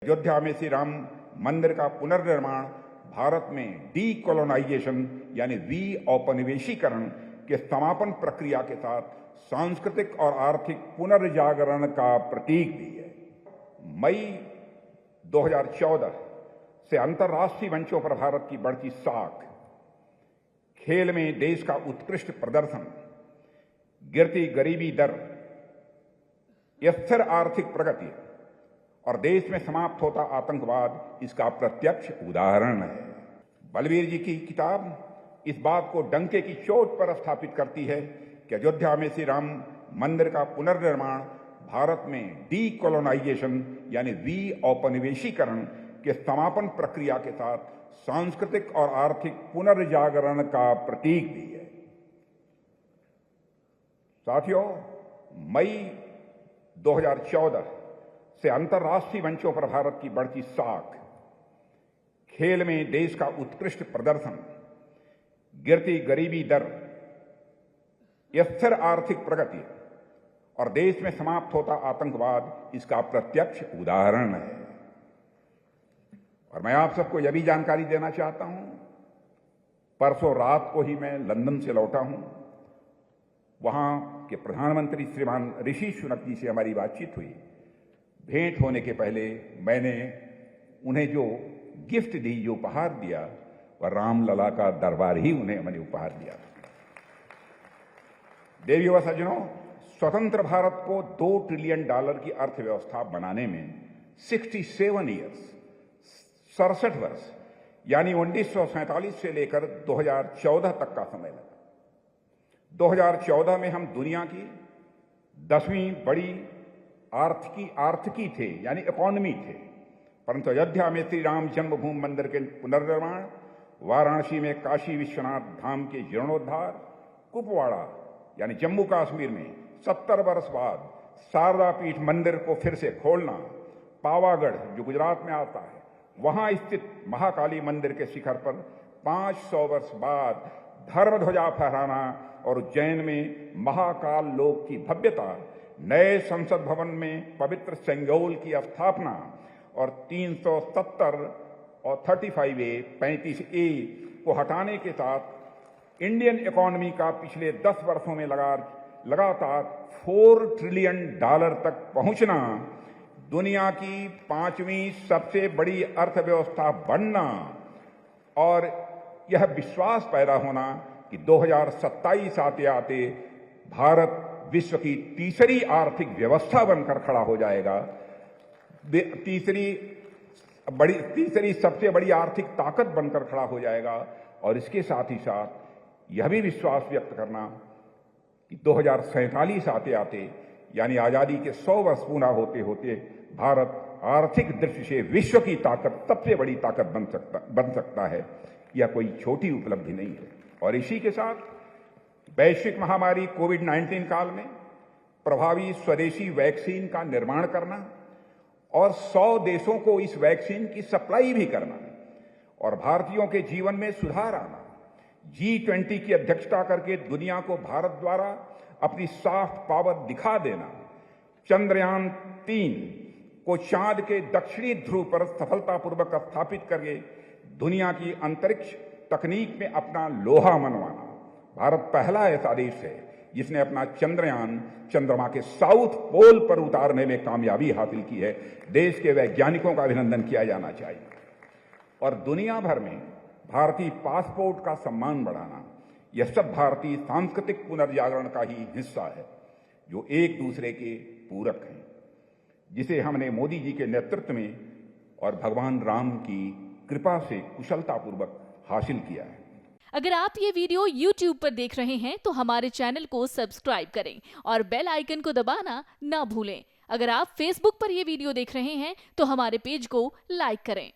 अयोध्या में श्री राम मंदिर का पुनर्निर्माण भारत में डीकोलोनाइजेशन यानी औपनिवेशीकरण के समापन प्रक्रिया के साथ सांस्कृतिक और आर्थिक पुनर्जागरण का प्रतीक भी है। मई 2014 से अंतर्राष्ट्रीय मंचों पर भारत की बढ़ती साख, खेल में देश का उत्कृष्ट प्रदर्शन, गिरती गरीबी दर, स्थिर आर्थिक प्रगति और देश में समाप्त होता आतंकवाद इसका प्रत्यक्ष उदाहरण है। बलबीर जी की किताब इस बात को डंके की चोट पर स्थापित करती है कि अयोध्या में श्री राम मंदिर का पुनर्निर्माण भारत में डीकोलोनाइजेशन यानी औपनिवेशीकरण के समापन प्रक्रिया के साथ सांस्कृतिक और आर्थिक पुनर्जागरण का प्रतीक भी है। साथियों, मई 2014 से अंतर्राष्ट्रीय मंचों पर भारत की बढ़ती साख, खेल में देश का उत्कृष्ट प्रदर्शन, गिरती गरीबी दर, स्थिर आर्थिक प्रगति और देश में समाप्त होता आतंकवाद इसका प्रत्यक्ष उदाहरण है। और मैं आप सबको यह भी जानकारी देना चाहता हूं, परसों रात को ही मैं लंदन से लौटा हूं। वहां के प्रधानमंत्री श्रीमान ऋषि सुनक जी से हमारी बातचीत हुई। भेंट होने के पहले मैंने उन्हें जो गिफ्ट दी, जो उपहार दिया, वह रामलला का दरबार ही उन्हें मैंने उपहार दिया। देवियों व सज्जनों, स्वतंत्र भारत को $2 ट्रिलियन की अर्थव्यवस्था बनाने में 67 ईयर्स, 67 वर्ष यानी 1947 से लेकर 2014 तक का समय लगा। 2014 में हम दुनिया की 10वीं बड़ी आर्थिकी थे यानी इकोनॉमी थे, परंतु अयोध्या में श्री राम जन्मभूमि मंदिर के पुनर्निर्माण, वाराणसी में काशी विश्वनाथ धाम के जीर्णोद्धार, कुपवाड़ा यानी जम्मू कश्मीर में 70 वर्ष बाद शारदा पीठ मंदिर को फिर से खोलना, पावागढ़ जो गुजरात में आता है वहां स्थित महाकाली मंदिर के शिखर पर 500 वर्ष बाद धर्म ध्वजा फहराना और उज्जैन में महाकाल लोक की भव्यता, नए संसद भवन में पवित्र सेंगोल की स्थापना और 370 और 35A 35A को हटाने के साथ इंडियन इकोनॉमी का पिछले 10 वर्षों में लगातार $4 ट्रिलियन तक पहुंचना, दुनिया की 5वीं सबसे बड़ी अर्थव्यवस्था बनना और यह विश्वास पैदा होना कि 2027 आते आते भारत विश्व की तीसरी आर्थिक व्यवस्था बनकर खड़ा हो जाएगा, तीसरी सबसे बड़ी आर्थिक ताकत बनकर खड़ा हो जाएगा। और इसके साथ ही साथ यह भी विश्वास व्यक्त करना कि 2047 आते आते यानी आजादी के 100 वर्ष पूरा होते होते भारत आर्थिक दृष्टि से विश्व की ताकत, सबसे बड़ी ताकत बन सकता है। यह कोई छोटी उपलब्धि नहीं है। और इसी के साथ वैश्विक महामारी कोविड-19 काल में प्रभावी स्वदेशी वैक्सीन का निर्माण करना और 100 देशों को इस वैक्सीन की सप्लाई भी करना और भारतीयों के जीवन में सुधार आना, G20 की अध्यक्षता करके दुनिया को भारत द्वारा अपनी सॉफ्ट पावर दिखा देना, चंद्रयान 3 को चांद के दक्षिणी ध्रुव पर सफलतापूर्वक स्थापित करके दुनिया की अंतरिक्ष तकनीक में अपना लोहा मनवाना। भारत पहला ऐसा देश है जिसने अपना चंद्रयान चंद्रमा के साउथ पोल पर उतारने में कामयाबी हासिल की है। देश के वैज्ञानिकों का अभिनंदन किया जाना चाहिए। और दुनिया भर में भारतीय पासपोर्ट का सम्मान बढ़ाना, यह सब भारतीय सांस्कृतिक पुनर्जागरण का ही हिस्सा है, जो एक दूसरे के पूरक हैं, जिसे हमने मोदी जी के नेतृत्व में और भगवान राम की कृपा से कुशलतापूर्वक हासिल किया है। अगर आप ये वीडियो YouTube पर देख रहे हैं तो हमारे चैनल को सब्सक्राइब करें और बेल आइकन को दबाना ना भूलें। अगर आप Facebook पर ये वीडियो देख रहे हैं तो हमारे पेज को लाइक करें।